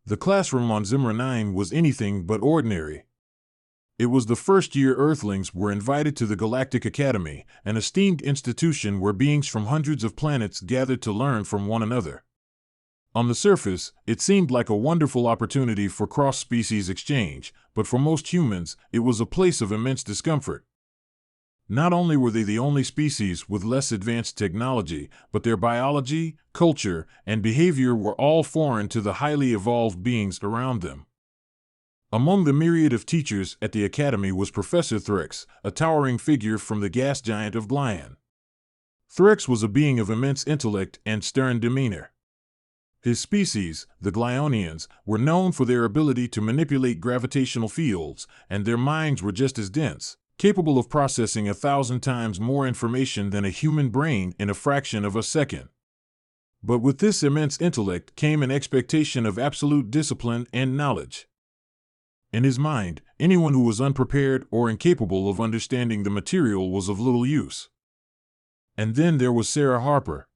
The classroom on Zimra 9 was anything but ordinary. It was the first-year Earthlings were invited to the Galactic Academy, an esteemed institution where beings from hundreds of planets gathered to learn from one another. On the surface, it seemed like a wonderful opportunity for cross-species exchange, but for most humans, it was a place of immense discomfort. Not only were they the only species with less advanced technology, but their biology, culture, and behavior were all foreign to the highly evolved beings around them. Among the myriad of teachers at the academy was Professor Threx, a towering figure from the gas giant of Glion. Threx was a being of immense intellect and stern demeanor. His species, the Glionians, were known for their ability to manipulate gravitational fields, and their minds were just as dense, capable of processing 1,000 times more information than a human brain in a fraction of a second. But with this immense intellect came an expectation of absolute discipline and knowledge. In his mind, anyone who was unprepared or incapable of understanding the material was of little use. And then there was Sarah Harper.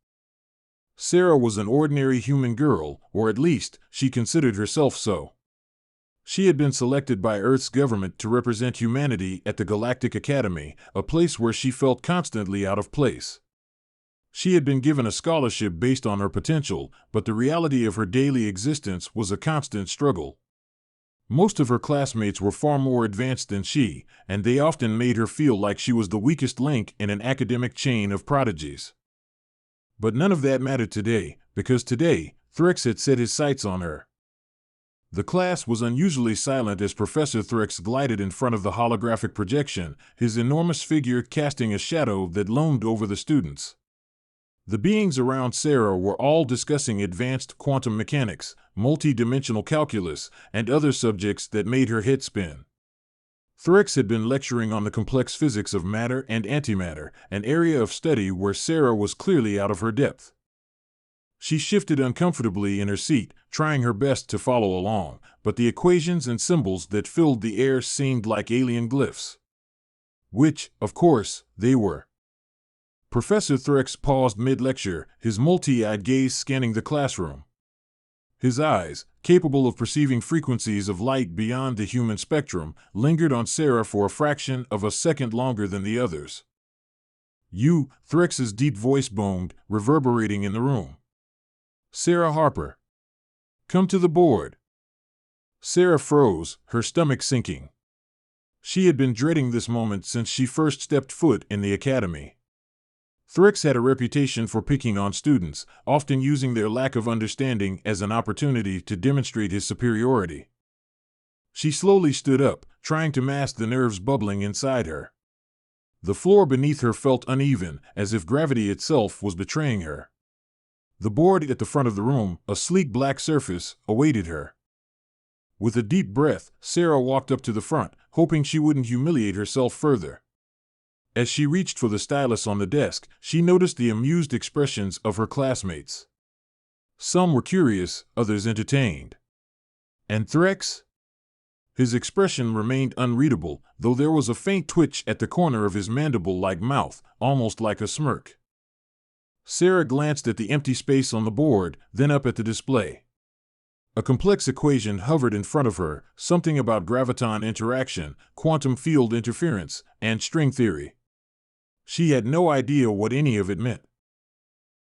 Sarah was an ordinary human girl, or at least, she considered herself so. She had been selected by Earth's government to represent humanity at the Galactic Academy, a place where she felt constantly out of place. She had been given a scholarship based on her potential, but the reality of her daily existence was a constant struggle. Most of her classmates were far more advanced than she, and they often made her feel like she was the weakest link in an academic chain of prodigies. But none of that mattered today, because today, Threx had set his sights on her. The class was unusually silent as Professor Threx glided in front of the holographic projection, his enormous figure casting a shadow that loomed over the students. The beings around Sarah were all discussing advanced quantum mechanics, multi-dimensional calculus, and other subjects that made her head spin. Threx had been lecturing on the complex physics of matter and antimatter, an area of study where Sarah was clearly out of her depth. She shifted uncomfortably in her seat, trying her best to follow along, but the equations and symbols that filled the air seemed like alien glyphs. Which, of course, they were. Professor Threx paused mid-lecture, his multi-eyed gaze scanning the classroom. His eyes, capable of perceiving frequencies of light beyond the human spectrum, lingered on Sarah for a fraction of a second longer than the others. "You," Threx's deep voice boomed, reverberating in the room. "Sarah Harper. Come to the board." Sarah froze, her stomach sinking. She had been dreading this moment since she first stepped foot in the academy. Threx had a reputation for picking on students, often using their lack of understanding as an opportunity to demonstrate his superiority. She slowly stood up, trying to mask the nerves bubbling inside her. The floor beneath her felt uneven, as if gravity itself was betraying her. The board at the front of the room, a sleek black surface, awaited her. With a deep breath, Sarah walked up to the front, hoping she wouldn't humiliate herself further. As she reached for the stylus on the desk, she noticed the amused expressions of her classmates. Some were curious, others entertained. And Threx? His expression remained unreadable, though there was a faint twitch at the corner of his mandible-like mouth, almost like a smirk. Sarah glanced at the empty space on the board, then up at the display. A complex equation hovered in front of her, something about graviton interaction, quantum field interference, and string theory. She had no idea what any of it meant.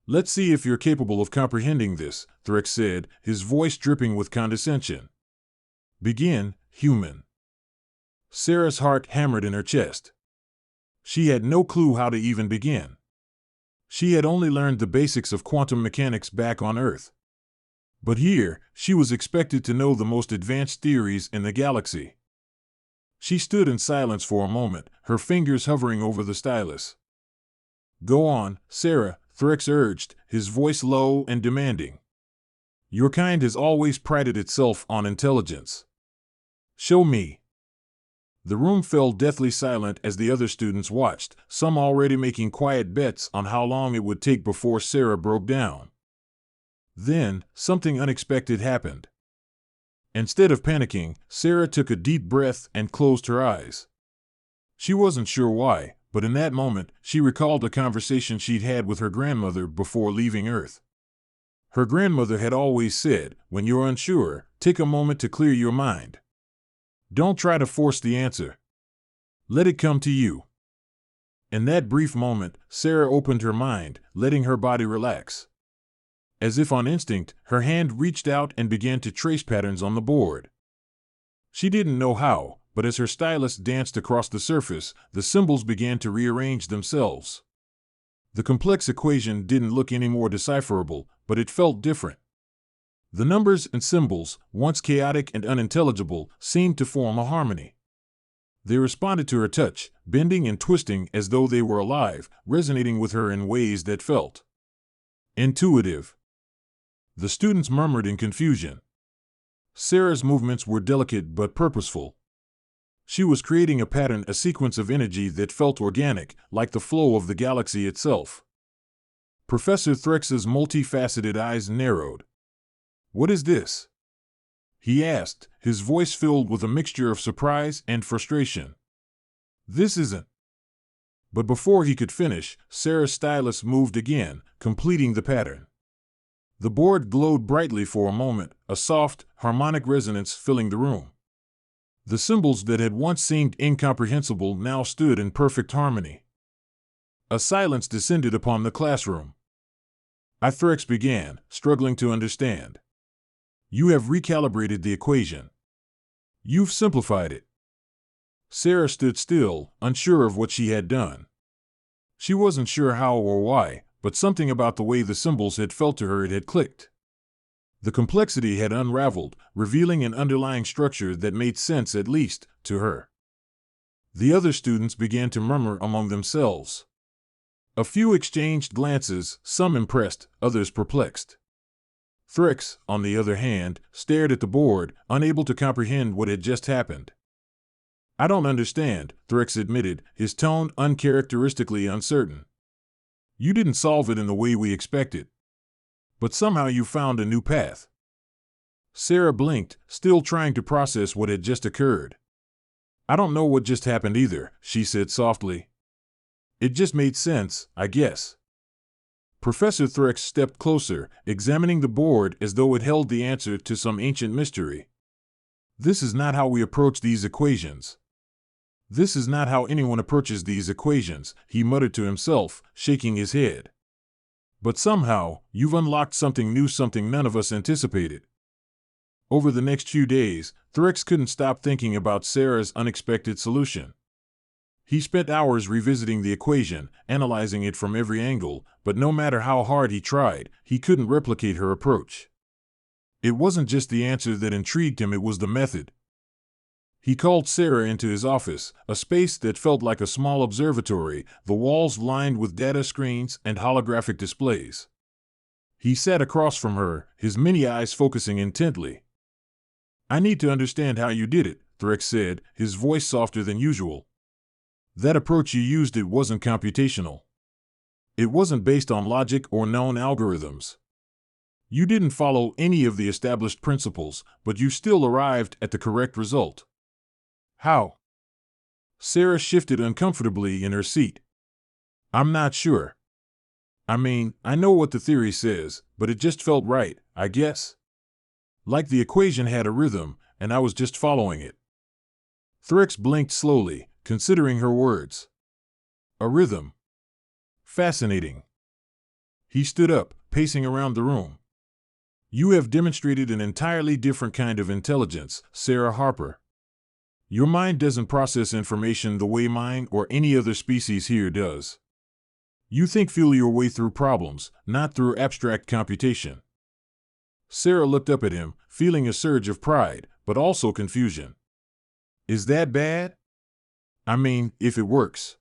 "Let's see if you're capable of comprehending this," Threx said, his voice dripping with condescension. "Begin, human." Sarah's heart hammered in her chest. She had no clue how to even begin. She had only learned the basics of quantum mechanics back on Earth. But here, she was expected to know the most advanced theories in the galaxy. She stood in silence for a moment, her fingers hovering over the stylus. "Go on, Sarah," Threx urged, his voice low and demanding. "Your kind has always prided itself on intelligence. Show me." The room fell deathly silent as the other students watched, some already making quiet bets on how long it would take before Sarah broke down. Then, something unexpected happened. Instead of panicking, Sarah took a deep breath and closed her eyes. She wasn't sure why, but in that moment, she recalled a conversation she'd had with her grandmother before leaving Earth. Her grandmother had always said, when you're unsure, take a moment to clear your mind. Don't try to force the answer. Let it come to you. In that brief moment, Sarah opened her mind, letting her body relax. As if on instinct, her hand reached out and began to trace patterns on the board. She didn't know how, but as her stylus danced across the surface, the symbols began to rearrange themselves. The complex equation didn't look any more decipherable, but it felt different. The numbers and symbols, once chaotic and unintelligible, seemed to form a harmony. They responded to her touch, bending and twisting as though they were alive, resonating with her in ways that felt intuitive. The students murmured in confusion. Sarah's movements were delicate but purposeful. She was creating a pattern, a sequence of energy that felt organic, like the flow of the galaxy itself. Professor Threx's multifaceted eyes narrowed. "What is this?" he asked, his voice filled with a mixture of surprise and frustration. "This isn't." But before he could finish, Sarah's stylus moved again, completing the pattern. The board glowed brightly for a moment, a soft, harmonic resonance filling the room. The symbols that had once seemed incomprehensible now stood in perfect harmony. A silence descended upon the classroom. Threx began, struggling to understand. "You have recalibrated the equation. You've simplified it." Sarah stood still, unsure of what she had done. She wasn't sure how or why, but something about the way the symbols had felt to her it had clicked. The complexity had unraveled, revealing an underlying structure that made sense at least to her. The other students began to murmur among themselves. A few exchanged glances, some impressed, others perplexed. Threx, on the other hand, stared at the board, unable to comprehend what had just happened. "I don't understand," Threx admitted, his tone uncharacteristically uncertain. "You didn't solve it in the way we expected. But somehow you found a new path." Sarah blinked, still trying to process what had just occurred. "I don't know what just happened either," she said softly. "It just made sense, I guess." Professor Threx stepped closer, examining the board as though it held the answer to some ancient mystery. "This is not how we approach these equations. This is not how anyone approaches these equations," he muttered to himself, shaking his head. "But somehow, you've unlocked something new, something none of us anticipated." Over the next few days, Threx couldn't stop thinking about Sarah's unexpected solution. He spent hours revisiting the equation, analyzing it from every angle, but no matter how hard he tried, he couldn't replicate her approach. It wasn't just the answer that intrigued him, it was the method. He called Sarah into his office, a space that felt like a small observatory, the walls lined with data screens and holographic displays. He sat across from her, his many eyes focusing intently. "I need to understand how you did it," Threx said, his voice softer than usual. "That approach you used, it wasn't computational. It wasn't based on logic or known algorithms. You didn't follow any of the established principles, but you still arrived at the correct result." "How?" Sarah shifted uncomfortably in her seat. "I'm not sure. I mean, I know what the theory says, but it just felt right, I guess. Like the equation had a rhythm, and I was just following it." Threx blinked slowly, considering her words. "A rhythm. Fascinating." He stood up, pacing around the room. "You have demonstrated an entirely different kind of intelligence, Sarah Harper. Your mind doesn't process information the way mine or any other species here does. You feel your way through problems, not through abstract computation." Sarah looked up at him, feeling a surge of pride, but also confusion. "Is that bad? I mean, if it works."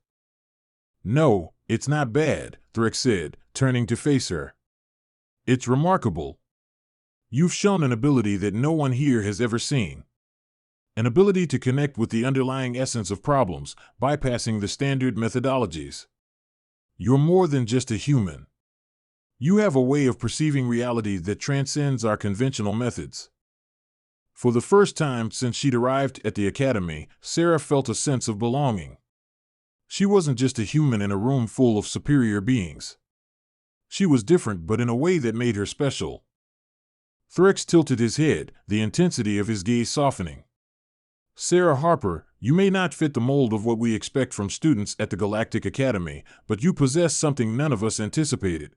"No, it's not bad," Threx said, turning to face her. "It's remarkable. You've shown an ability that no one here has ever seen. An ability to connect with the underlying essence of problems, bypassing the standard methodologies. You're more than just a human. You have a way of perceiving reality that transcends our conventional methods." For the first time since she'd arrived at the academy, Sarah felt a sense of belonging. She wasn't just a human in a room full of superior beings. She was different, but in a way that made her special. Threx tilted his head, the intensity of his gaze softening. Sarah Harper, you may not fit the mold of what we expect from students at the Galactic Academy, but you possess something none of us anticipated.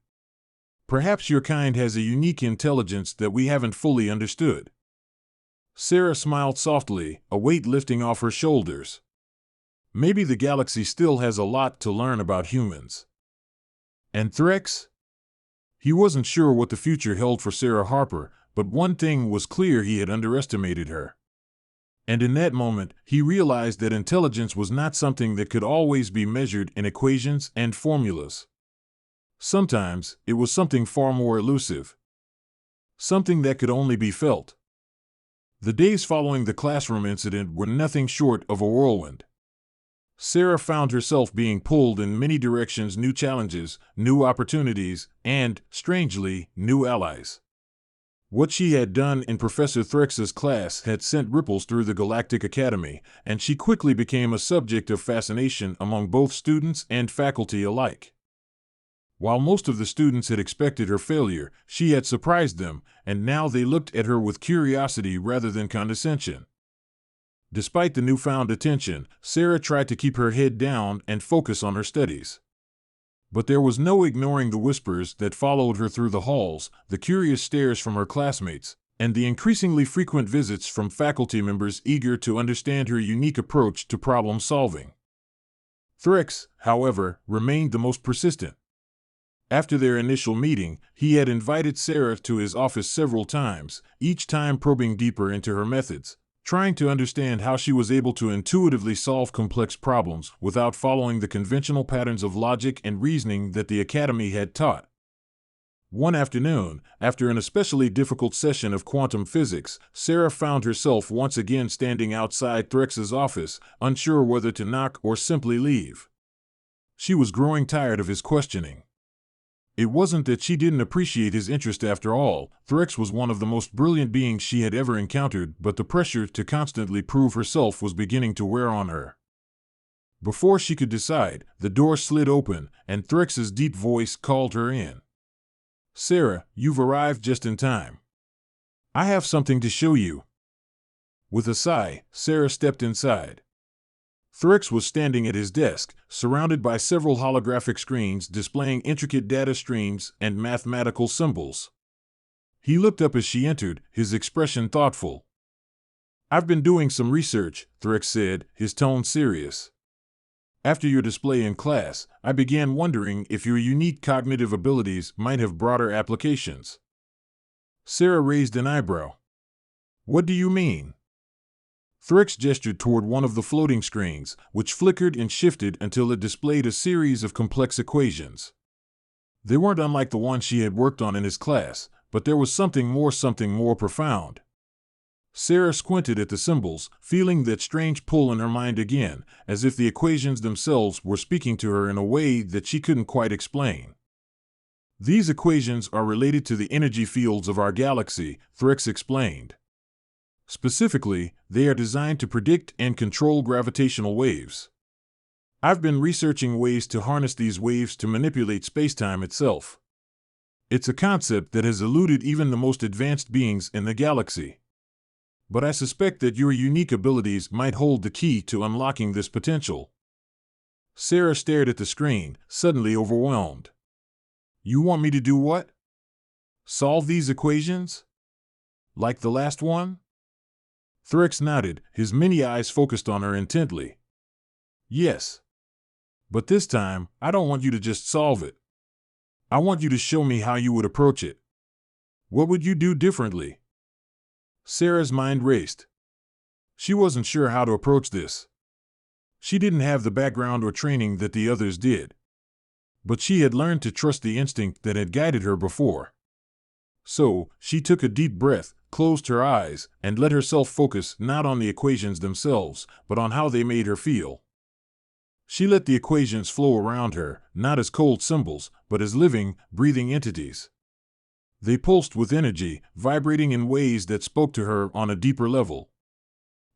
Perhaps your kind has a unique intelligence that we haven't fully understood. Sarah smiled softly, a weight lifting off her shoulders. Maybe the galaxy still has a lot to learn about humans. And Threx? He wasn't sure what the future held for Sarah Harper, but one thing was clear: he had underestimated her. And in that moment, he realized that intelligence was not something that could always be measured in equations and formulas. Sometimes, it was something far more elusive. Something that could only be felt. The days following the classroom incident were nothing short of a whirlwind. Sarah found herself being pulled in many directions: new challenges, new opportunities, and, strangely, new allies. What she had done in Professor Threx's class had sent ripples through the Galactic Academy, and she quickly became a subject of fascination among both students and faculty alike. While most of the students had expected her failure, she had surprised them, and now they looked at her with curiosity rather than condescension. Despite the newfound attention, Sarah tried to keep her head down and focus on her studies. But there was no ignoring the whispers that followed her through the halls, the curious stares from her classmates, and the increasingly frequent visits from faculty members eager to understand her unique approach to problem solving. Threx, however, remained the most persistent. After their initial meeting, he had invited Sarah to his office several times, each time probing deeper into her methods, trying to understand how she was able to intuitively solve complex problems without following the conventional patterns of logic and reasoning that the Academy had taught. One afternoon, after an especially difficult session of quantum physics, Sarah found herself once again standing outside Threx's office, unsure whether to knock or simply leave. She was growing tired of his questioning. It wasn't that she didn't appreciate his interest after all. Threx was one of the most brilliant beings she had ever encountered, but the pressure to constantly prove herself was beginning to wear on her. Before she could decide, the door slid open, and Threx's deep voice called her in. "Sarah, you've arrived just in time. I have something to show you." With a sigh, Sarah stepped inside. Threx was standing at his desk, surrounded by several holographic screens displaying intricate data streams and mathematical symbols. He looked up as she entered, his expression thoughtful. "I've been doing some research," Threx said, his tone serious. "After your display in class, I began wondering if your unique cognitive abilities might have broader applications." Sarah raised an eyebrow. "What do you mean?" Threx gestured toward one of the floating screens, which flickered and shifted until it displayed a series of complex equations. They weren't unlike the ones she had worked on in his class, but there was something more profound. Sarah squinted at the symbols, feeling that strange pull in her mind again, as if the equations themselves were speaking to her in a way that she couldn't quite explain. "These equations are related to the energy fields of our galaxy," Threx explained. "Specifically, they are designed to predict and control gravitational waves. I've been researching ways to harness these waves to manipulate spacetime itself. It's a concept that has eluded even the most advanced beings in the galaxy. But I suspect that your unique abilities might hold the key to unlocking this potential." Sarah stared at the screen, suddenly overwhelmed. "You want me to do what? Solve these equations? Like the last one?" Threx nodded, his many eyes focused on her intently. "Yes. But this time, I don't want you to just solve it. I want you to show me how you would approach it. What would you do differently?" Sarah's mind raced. She wasn't sure how to approach this. She didn't have the background or training that the others did. But she had learned to trust the instinct that had guided her before. So, she took a deep breath, closed her eyes, and let herself focus not on the equations themselves, but on how they made her feel. She let the equations flow around her, not as cold symbols, but as living, breathing entities. They pulsed with energy, vibrating in ways that spoke to her on a deeper level.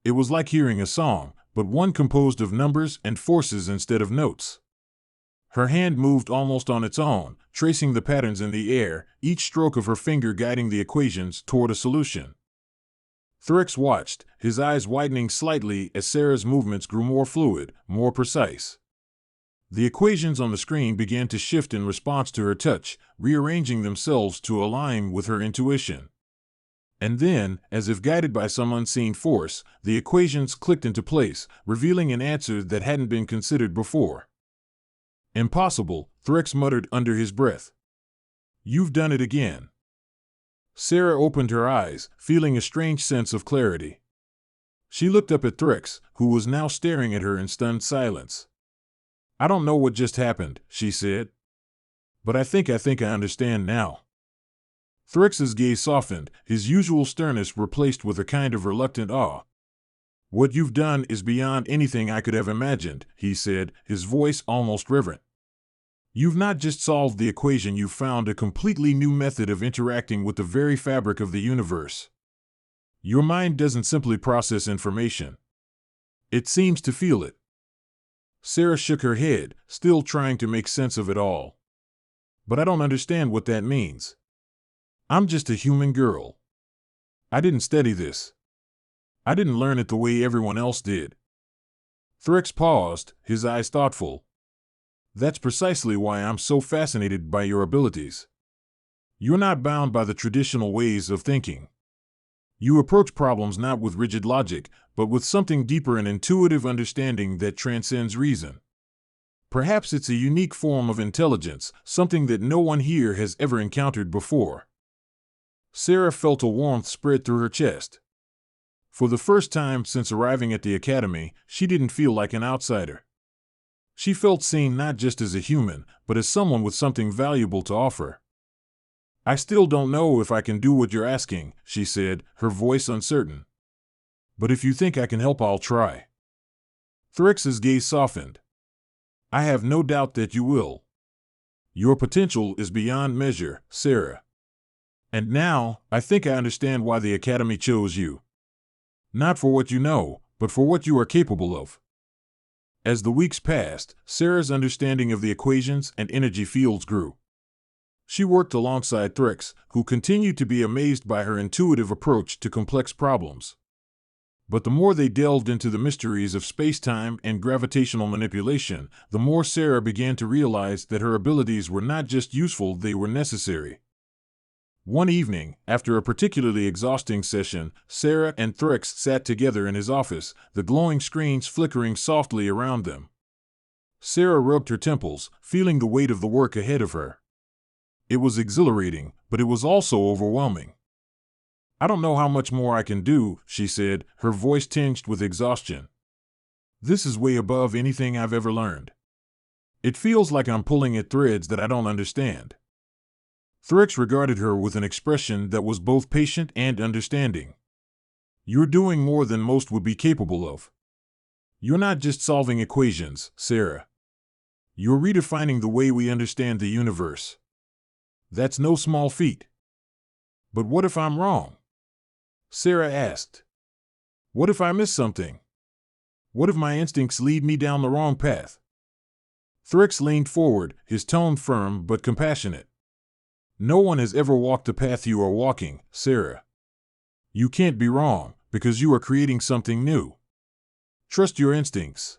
It was like hearing a song, but one composed of numbers and forces instead of notes. Her hand moved almost on its own, tracing the patterns in the air, each stroke of her finger guiding the equations toward a solution. Thrix watched, his eyes widening slightly as Sarah's movements grew more fluid, more precise. The equations on the screen began to shift in response to her touch, rearranging themselves to align with her intuition. And then, as if guided by some unseen force, the equations clicked into place, revealing an answer that hadn't been considered before. "Impossible," Thrix muttered under his breath. "You've done it again." Sarah opened her eyes, feeling a strange sense of clarity. She looked up at Thrix, who was now staring at her in stunned silence. "I don't know what just happened," she said. "But I think I understand now." Thrix's gaze softened, his usual sternness replaced with a kind of reluctant awe. "What you've done is beyond anything I could have imagined," he said, his voice almost reverent. "You've not just solved the equation, you've found a completely new method of interacting with the very fabric of the universe. Your mind doesn't simply process information. It seems to feel it." Sarah shook her head, still trying to make sense of it all. "But I don't understand what that means. I'm just a human girl. I didn't study this. I didn't learn it the way everyone else did." Thrix paused, his eyes thoughtful. "That's precisely why I'm so fascinated by your abilities. You're not bound by the traditional ways of thinking. You approach problems not with rigid logic, but with something deeper, an intuitive understanding that transcends reason. Perhaps it's a unique form of intelligence, something that no one here has ever encountered before." Sarah felt a warmth spread through her chest. For the first time since arriving at the academy, she didn't feel like an outsider. She felt seen not just as a human, but as someone with something valuable to offer. "I still don't know if I can do what you're asking," she said, her voice uncertain. "But if you think I can help, I'll try." Thrix's gaze softened. "I have no doubt that you will. Your potential is beyond measure, Sarah. And now, I think I understand why the Academy chose you. Not for what you know, but for what you are capable of." As the weeks passed, Sarah's understanding of the equations and energy fields grew. She worked alongside Thrix, who continued to be amazed by her intuitive approach to complex problems. But the more they delved into the mysteries of space-time and gravitational manipulation, the more Sarah began to realize that her abilities were not just useful, they were necessary. One evening, after a particularly exhausting session, Sarah and Thrix sat together in his office, the glowing screens flickering softly around them. Sarah rubbed her temples, feeling the weight of the work ahead of her. It was exhilarating, but it was also overwhelming. "I don't know how much more I can do," she said, her voice tinged with exhaustion. "This is way above anything I've ever learned. It feels like I'm pulling at threads that I don't understand." Thrix regarded her with an expression that was both patient and understanding. "You're doing more than most would be capable of. You're not just solving equations, Sarah. You're redefining the way we understand the universe. That's no small feat." "But what if I'm wrong?" Sarah asked. "What if I miss something? What if my instincts lead me down the wrong path?" Thrix leaned forward, his tone firm but compassionate. "No one has ever walked the path you are walking, Sarah. You can't be wrong, because you are creating something new. Trust your instincts.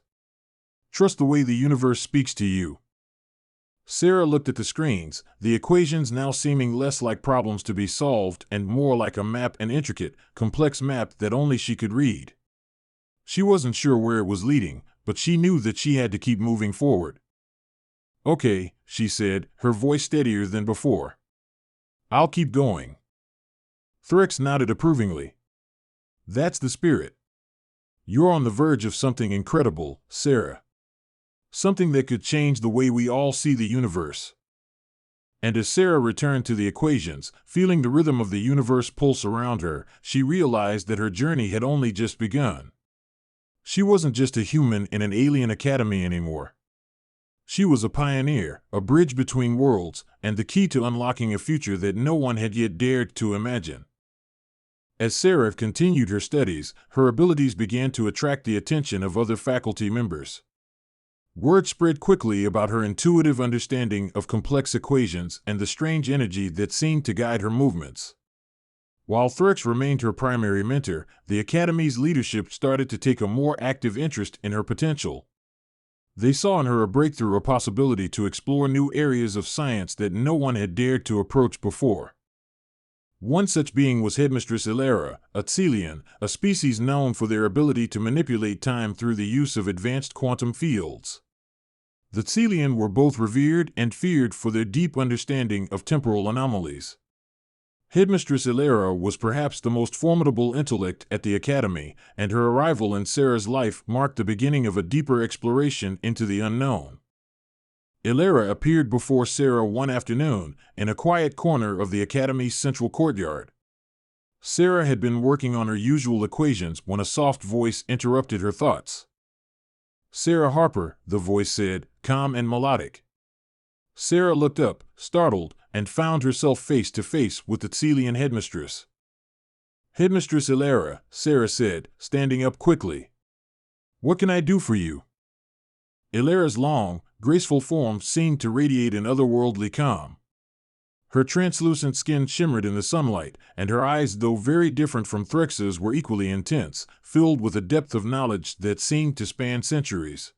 Trust the way the universe speaks to you." Sarah looked at the screens, the equations now seeming less like problems to be solved and more like a map, an intricate, complex map that only she could read. She wasn't sure where it was leading, but she knew that she had to keep moving forward. "Okay," she said, her voice steadier than before. "I'll keep going." Thrix nodded approvingly. "That's the spirit. You're on the verge of something incredible, Sarah. Something that could change the way we all see the universe." And as Sarah returned to the equations, feeling the rhythm of the universe pulse around her, she realized that her journey had only just begun. She wasn't just a human in an alien academy anymore. She was a pioneer, a bridge between worlds, and the key to unlocking a future that no one had yet dared to imagine. As Sarah continued her studies, her abilities began to attract the attention of other faculty members. Word spread quickly about her intuitive understanding of complex equations and the strange energy that seemed to guide her movements. While Thrix remained her primary mentor, the Academy's leadership started to take a more active interest in her potential. They saw in her a breakthrough, a possibility to explore new areas of science that no one had dared to approach before. One such being was Headmistress Ilera, a Tselian, a species known for their ability to manipulate time through the use of advanced quantum fields. The Tselian were both revered and feared for their deep understanding of temporal anomalies. Headmistress Ilera was perhaps the most formidable intellect at the Academy, and her arrival in Sarah's life marked the beginning of a deeper exploration into the unknown. Ilera appeared before Sarah one afternoon in a quiet corner of the Academy's central courtyard. Sarah had been working on her usual equations when a soft voice interrupted her thoughts. "Sarah Harper," the voice said, calm and melodic. Sarah looked up, startled, and found herself face to face with the Tselian headmistress. "Headmistress Ilera," Sarah said, standing up quickly. "What can I do for you?" Ilera's long, graceful form seemed to radiate an otherworldly calm. Her translucent skin shimmered in the sunlight, and her eyes, though very different from Thrix's, were equally intense, filled with a depth of knowledge that seemed to span centuries.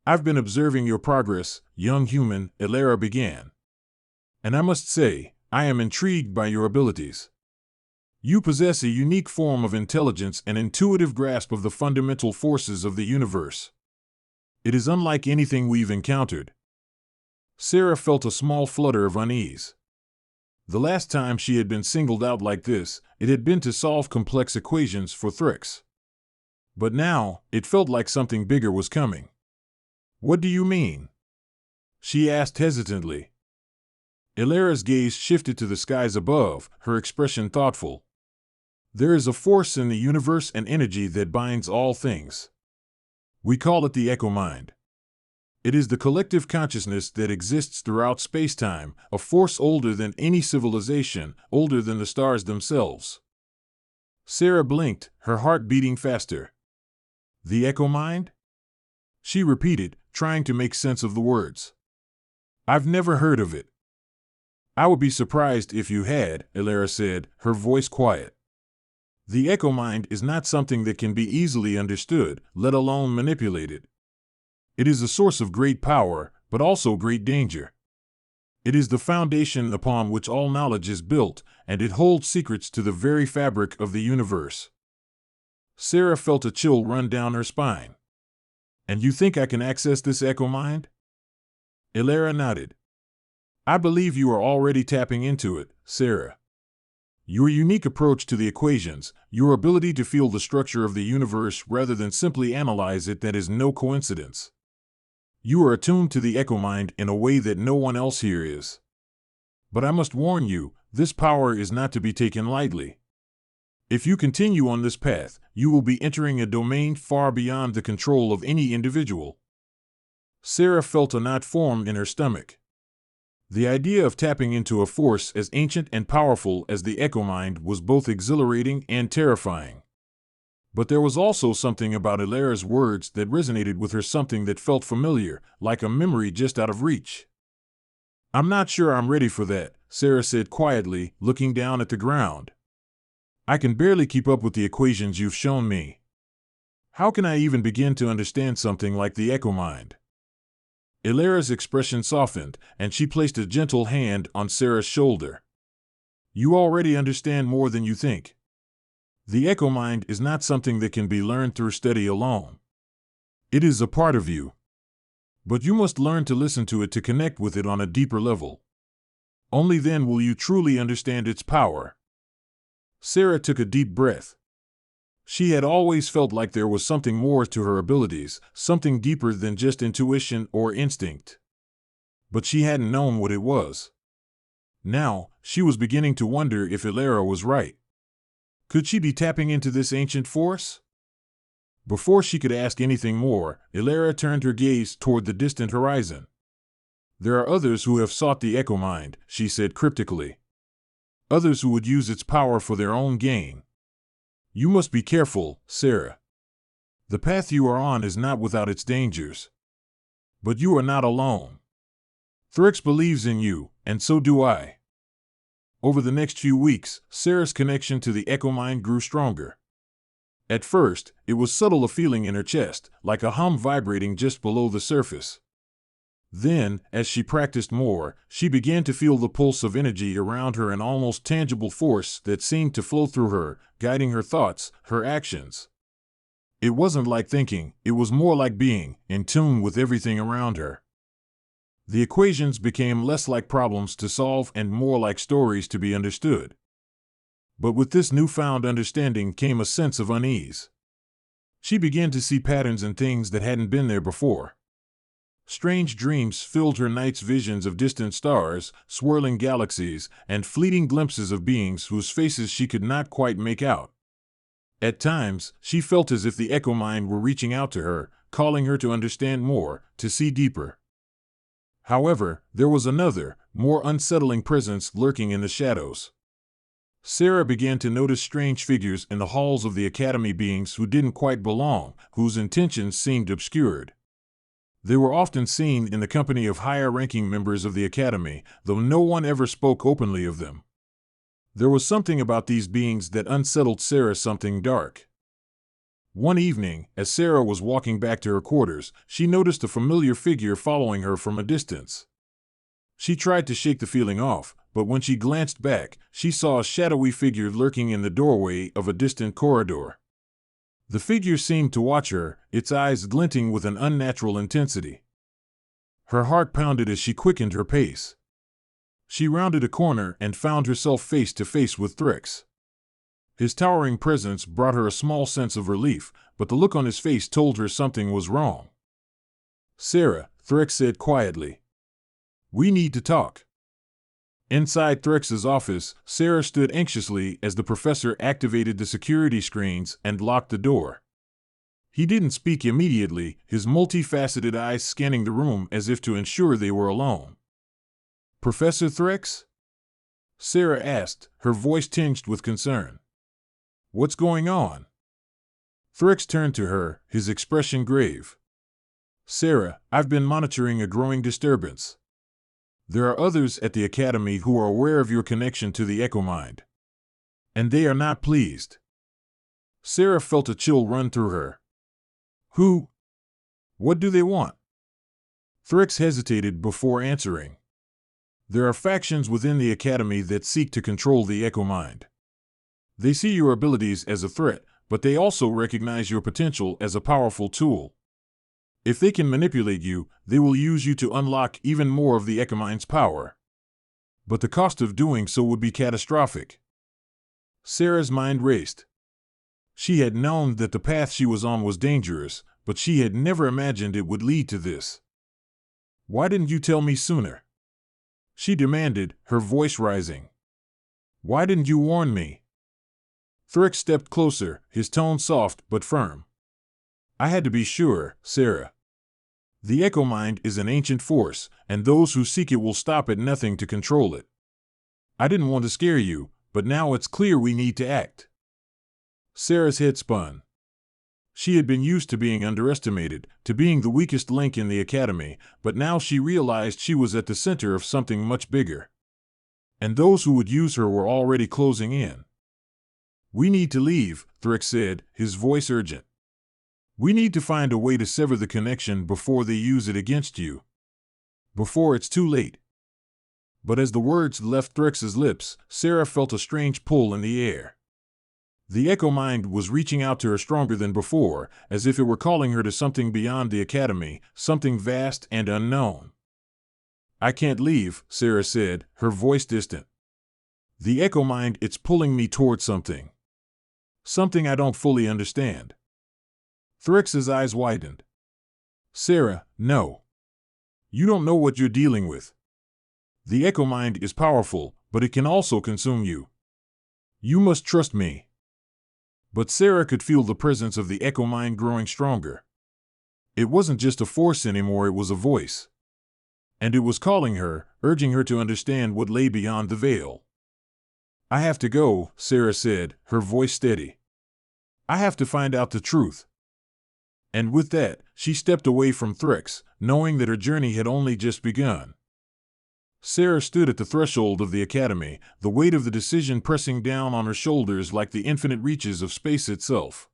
"I've been observing your progress, young human," Ilera began. "And I must say, I am intrigued by your abilities. You possess a unique form of intelligence and intuitive grasp of the fundamental forces of the universe. It is unlike anything we've encountered." Sarah felt a small flutter of unease. The last time she had been singled out like this, it had been to solve complex equations for Thrix. But now, it felt like something bigger was coming. "What do you mean?" she asked hesitantly. Ilera's gaze shifted to the skies above, her expression thoughtful. "There is a force in the universe and energy that binds all things. We call it the echo-mind. It is the collective consciousness that exists throughout space-time, a force older than any civilization, older than the stars themselves." Sarah blinked, her heart beating faster. "The echo-mind?" she repeated, trying to make sense of the words. "I've never heard of it." "I would be surprised if you had," Ilera said, her voice quiet. "The echo-mind is not something that can be easily understood, let alone manipulated. It is a source of great power, but also great danger. It is the foundation upon which all knowledge is built, and it holds secrets to the very fabric of the universe." Sarah felt a chill run down her spine. "And you think I can access this echo-mind?" Ilera nodded. "I believe you are already tapping into it, Sarah. Your unique approach to the equations, your ability to feel the structure of the universe rather than simply analyze it, that is no coincidence. You are attuned to the echo-mind in a way that no one else here is. But I must warn you, this power is not to be taken lightly. If you continue on this path, you will be entering a domain far beyond the control of any individual." Sarah felt a knot form in her stomach. The idea of tapping into a force as ancient and powerful as the echo-mind was both exhilarating and terrifying. But there was also something about Ilera's words that resonated with her, something that felt familiar, like a memory just out of reach. "I'm not sure I'm ready for that," Sarah said quietly, looking down at the ground. "I can barely keep up with the equations you've shown me. How can I even begin to understand something like the echo-mind?" Ilera's expression softened, and she placed a gentle hand on Sarah's shoulder. "You already understand more than you think. The echo-mind is not something that can be learned through study alone. It is a part of you. But you must learn to listen to it, to connect with it on a deeper level. Only then will you truly understand its power." Sarah took a deep breath. She had always felt like there was something more to her abilities, something deeper than just intuition or instinct. But she hadn't known what it was. Now, she was beginning to wonder if Ilera was right. Could she be tapping into this ancient force? Before she could ask anything more, Ilera turned her gaze toward the distant horizon. "There are others who have sought the echo-mind," she said cryptically. "Others who would use its power for their own gain. You must be careful, Sarah. The path you are on is not without its dangers. But you are not alone. Thrix believes in you, and so do I. Over the next few weeks, Sarah's connection to the Echo Mind grew stronger. At first, it was subtle, a feeling in her chest, like a hum vibrating just below the surface. Then, as she practiced more, she began to feel the pulse of energy around her, an almost tangible force that seemed to flow through her, guiding her thoughts, her actions. It wasn't like thinking, it was more like being in tune with everything around her. The equations became less like problems to solve and more like stories to be understood. But with this newfound understanding came a sense of unease. She began to see patterns in things that hadn't been there before. Strange dreams filled her nights, visions of distant stars, swirling galaxies, and fleeting glimpses of beings whose faces she could not quite make out. At times, she felt as if the Echo Mind were reaching out to her, calling her to understand more, to see deeper. However, there was another, more unsettling presence lurking in the shadows. Sarah began to notice strange figures in the halls of the Academy, beings who didn't quite belong, whose intentions seemed obscured. They were often seen in the company of higher-ranking members of the Academy, though no one ever spoke openly of them. There was something about these beings that unsettled Sarah, something dark. One evening, as Sarah was walking back to her quarters, she noticed a familiar figure following her from a distance. She tried to shake the feeling off, but when she glanced back, she saw a shadowy figure lurking in the doorway of a distant corridor. The figure seemed to watch her, its eyes glinting with an unnatural intensity. Her heart pounded as she quickened her pace. She rounded a corner and found herself face to face with Thrix. His towering presence brought her a small sense of relief, but the look on his face told her something was wrong. "Sarah," Thrix said quietly. "We need to talk." Inside Thrix's office, Sarah stood anxiously as the professor activated the security screens and locked the door. He didn't speak immediately, his multifaceted eyes scanning the room as if to ensure they were alone. "Professor Thrix?" Sarah asked, her voice tinged with concern. "What's going on?" Thrix turned to her, his expression grave. "Sarah, I've been monitoring a growing disturbance. There are others at the Academy who are aware of your connection to the Echo Mind. And they are not pleased." Sarah felt a chill run through her. "Who? What do they want?" Thrix hesitated before answering. "There are factions within the Academy that seek to control the Echo Mind. They see your abilities as a threat, but they also recognize your potential as a powerful tool. If they can manipulate you, they will use you to unlock even more of the Echo Mind's power. But the cost of doing so would be catastrophic." Sarah's mind raced. She had known that the path she was on was dangerous, but she had never imagined it would lead to this. "Why didn't you tell me sooner?" she demanded, her voice rising. "Why didn't you warn me?" Thrix stepped closer, his tone soft but firm. "I had to be sure, Sarah. The Echo Mind is an ancient force, and those who seek it will stop at nothing to control it. I didn't want to scare you, but now it's clear we need to act." Sarah's head spun. She had been used to being underestimated, to being the weakest link in the Academy, but now she realized she was at the center of something much bigger. And those who would use her were already closing in. "We need to leave," Thrix said, his voice urgent. "We need to find a way to sever the connection before they use it against you. Before it's too late." But as the words left Thrix's lips, Sarah felt a strange pull in the air. The Echo Mind was reaching out to her stronger than before, as if it were calling her to something beyond the Academy, something vast and unknown. "I can't leave," Sarah said, her voice distant. "The Echo Mind, it's pulling me toward something. Something I don't fully understand." Thrix's eyes widened. "Sarah, no. You don't know what you're dealing with. The Echo Mind is powerful, but it can also consume you. You must trust me." But Sarah could feel the presence of the Echo Mind growing stronger. It wasn't just a force anymore, it was a voice. And it was calling her, urging her to understand what lay beyond the veil. "I have to go," Sarah said, her voice steady. "I have to find out the truth." And with that, she stepped away from Threx, knowing that her journey had only just begun. Sarah stood at the threshold of the academy, the weight of the decision pressing down on her shoulders like the infinite reaches of space itself.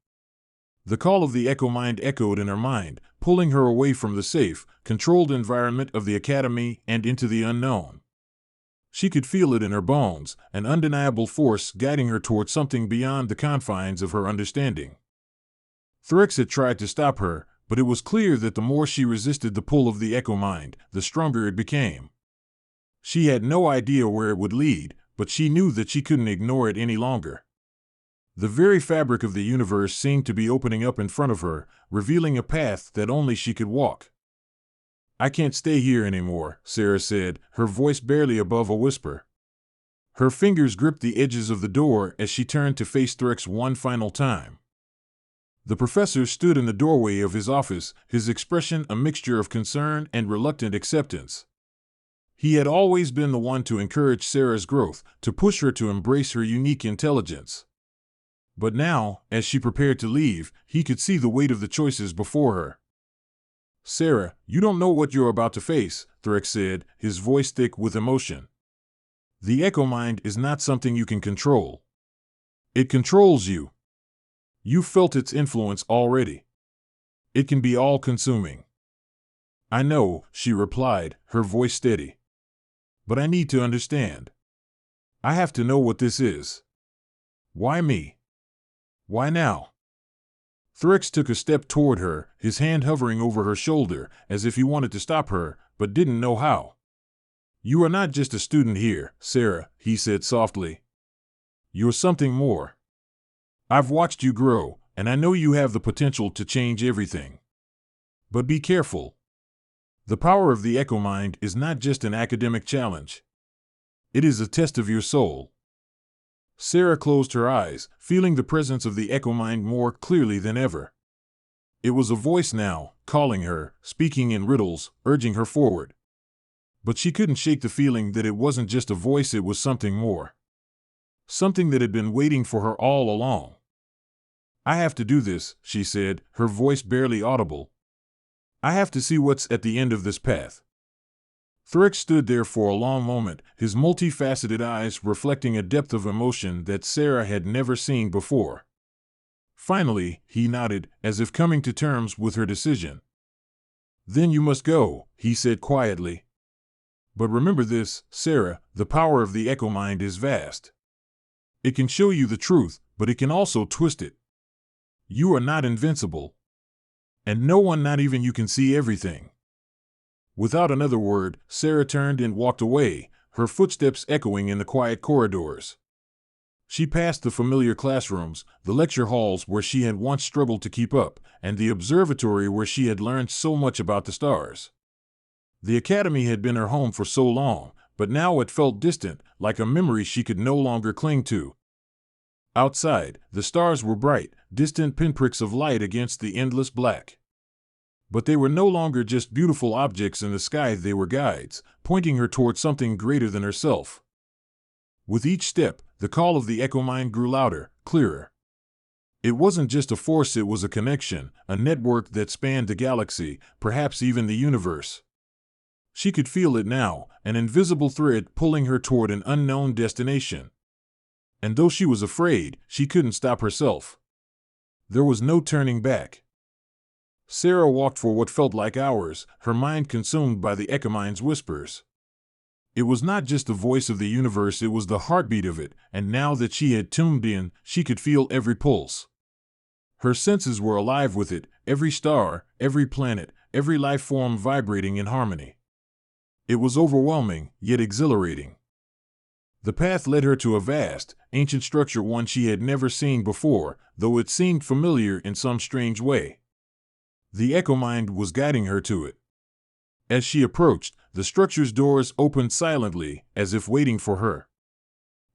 The call of the Echo Mind echoed in her mind, pulling her away from the safe, controlled environment of the academy and into the unknown. She could feel it in her bones, an undeniable force guiding her toward something beyond the confines of her understanding. Threx had tried to stop her, but it was clear that the more she resisted the pull of the Echo Mind, the stronger it became. She had no idea where it would lead, but she knew that she couldn't ignore it any longer. The very fabric of the universe seemed to be opening up in front of her, revealing a path that only she could walk. "I can't stay here anymore," Sarah said, her voice barely above a whisper. Her fingers gripped the edges of the door as she turned to face Threx one final time. The professor stood in the doorway of his office, his expression a mixture of concern and reluctant acceptance. He had always been the one to encourage Sarah's growth, to push her to embrace her unique intelligence. But now, as she prepared to leave, he could see the weight of the choices before her. "Sarah, you don't know what you're about to face," Threx said, his voice thick with emotion. "The Echo Mind is not something you can control. It controls you. You've felt its influence already. It can be all-consuming." "I know," she replied, her voice steady. "But I need to understand. I have to know what this is. Why me? Why now?" Threx took a step toward her, his hand hovering over her shoulder, as if he wanted to stop her, but didn't know how. "You are not just a student here, Sarah," he said softly. "You're something more. I've watched you grow, and I know you have the potential to change everything. But be careful. The power of the Echo Mind is not just an academic challenge. It is a test of your soul." Sarah closed her eyes, feeling the presence of the Echo Mind more clearly than ever. It was a voice now, calling her, speaking in riddles, urging her forward. But she couldn't shake the feeling that it wasn't just a voice, it was something more. Something that had been waiting for her all along. "I have to do this," she said, her voice barely audible. "I have to see what's at the end of this path." Threx stood there for a long moment, his multifaceted eyes reflecting a depth of emotion that Sarah had never seen before. Finally, he nodded, as if coming to terms with her decision. "Then you must go," he said quietly. "But remember this, Sarah, the power of the Echo Mind is vast. It can show you the truth, but it can also twist it. You are not invincible. And no one, not even you, can see everything." Without another word, Sarah turned and walked away, her footsteps echoing in the quiet corridors. She passed the familiar classrooms, the lecture halls where she had once struggled to keep up, and the observatory where she had learned so much about the stars. The academy had been her home for so long, but now it felt distant, like a memory she could no longer cling to. Outside, the stars were bright, distant pinpricks of light against the endless black. But they were no longer just beautiful objects in the sky, they were guides, pointing her toward something greater than herself. With each step, the call of the Echo Mind grew louder, clearer. It wasn't just a force, it was a connection, a network that spanned the galaxy, perhaps even the universe. She could feel it now, an invisible thread pulling her toward an unknown destination. And though she was afraid, she couldn't stop herself. There was no turning back. Sarah walked for what felt like hours, her mind consumed by the Echo Mind's whispers. It was not just the voice of the universe, it was the heartbeat of it, and now that she had tuned in, she could feel every pulse. Her senses were alive with it, every star, every planet, every life form vibrating in harmony. It was overwhelming, yet exhilarating. The path led her to a vast, ancient structure, one she had never seen before, though it seemed familiar in some strange way. The Echo Mind was guiding her to it. As she approached, the structure's doors opened silently, as if waiting for her.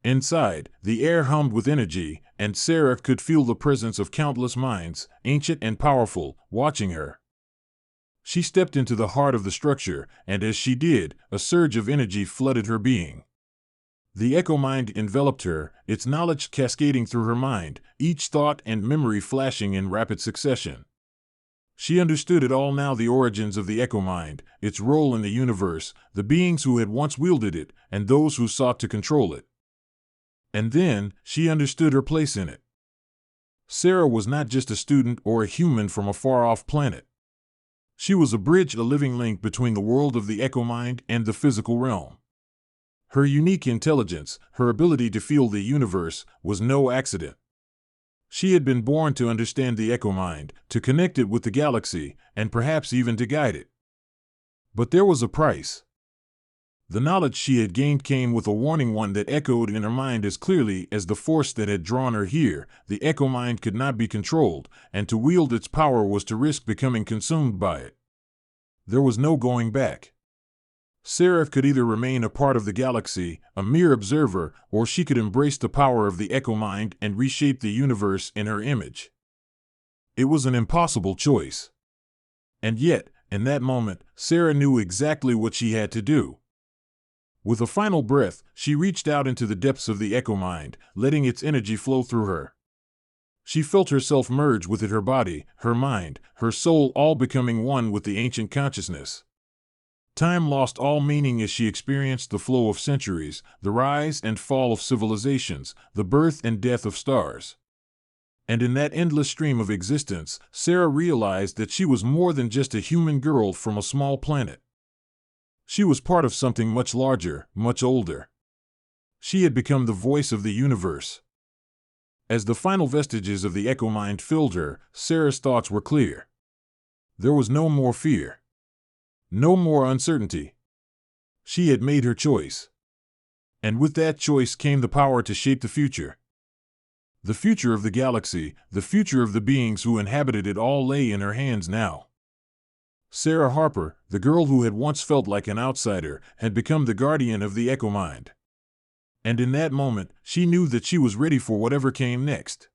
Inside, the air hummed with energy, and Sarah could feel the presence of countless minds, ancient and powerful, watching her. She stepped into the heart of the structure, and as she did, a surge of energy flooded her being. The Echo Mind enveloped her, its knowledge cascading through her mind, each thought and memory flashing in rapid succession. She understood it all now: the origins of the Echo Mind, its role in the universe, the beings who had once wielded it, and those who sought to control it. And then, she understood her place in it. Sarah was not just a student or a human from a far-off planet. She was a bridge, a living link between the world of the Echo Mind and the physical realm. Her unique intelligence, her ability to feel the universe, was no accident. She had been born to understand the Echo Mind, to connect it with the galaxy, and perhaps even to guide it. But there was a price. The knowledge she had gained came with a warning, one that echoed in her mind as clearly as the force that had drawn her here. The Echo Mind could not be controlled, and to wield its power was to risk becoming consumed by it. There was no going back. Sarah could either remain a part of the galaxy, a mere observer, or she could embrace the power of the Echo Mind and reshape the universe in her image. It was an impossible choice. And yet, in that moment, Sarah knew exactly what she had to do. With a final breath, she reached out into the depths of the Echo Mind, letting its energy flow through her. She felt herself merge with it, her body, her mind, her soul, all becoming one with the ancient consciousness. Time lost all meaning as she experienced the flow of centuries, the rise and fall of civilizations, the birth and death of stars. And in that endless stream of existence, Sarah realized that she was more than just a human girl from a small planet. She was part of something much larger, much older. She had become the voice of the universe. As the final vestiges of the Echo Mind filled her, Sarah's thoughts were clear. There was no more fear. No more uncertainty. She had made her choice. And with that choice came the power to shape the future. The future of the galaxy, the future of the beings who inhabited it, all lay in her hands now. Sarah Harper, the girl who had once felt like an outsider, had become the guardian of the Echo Mind. And in that moment, she knew that she was ready for whatever came next.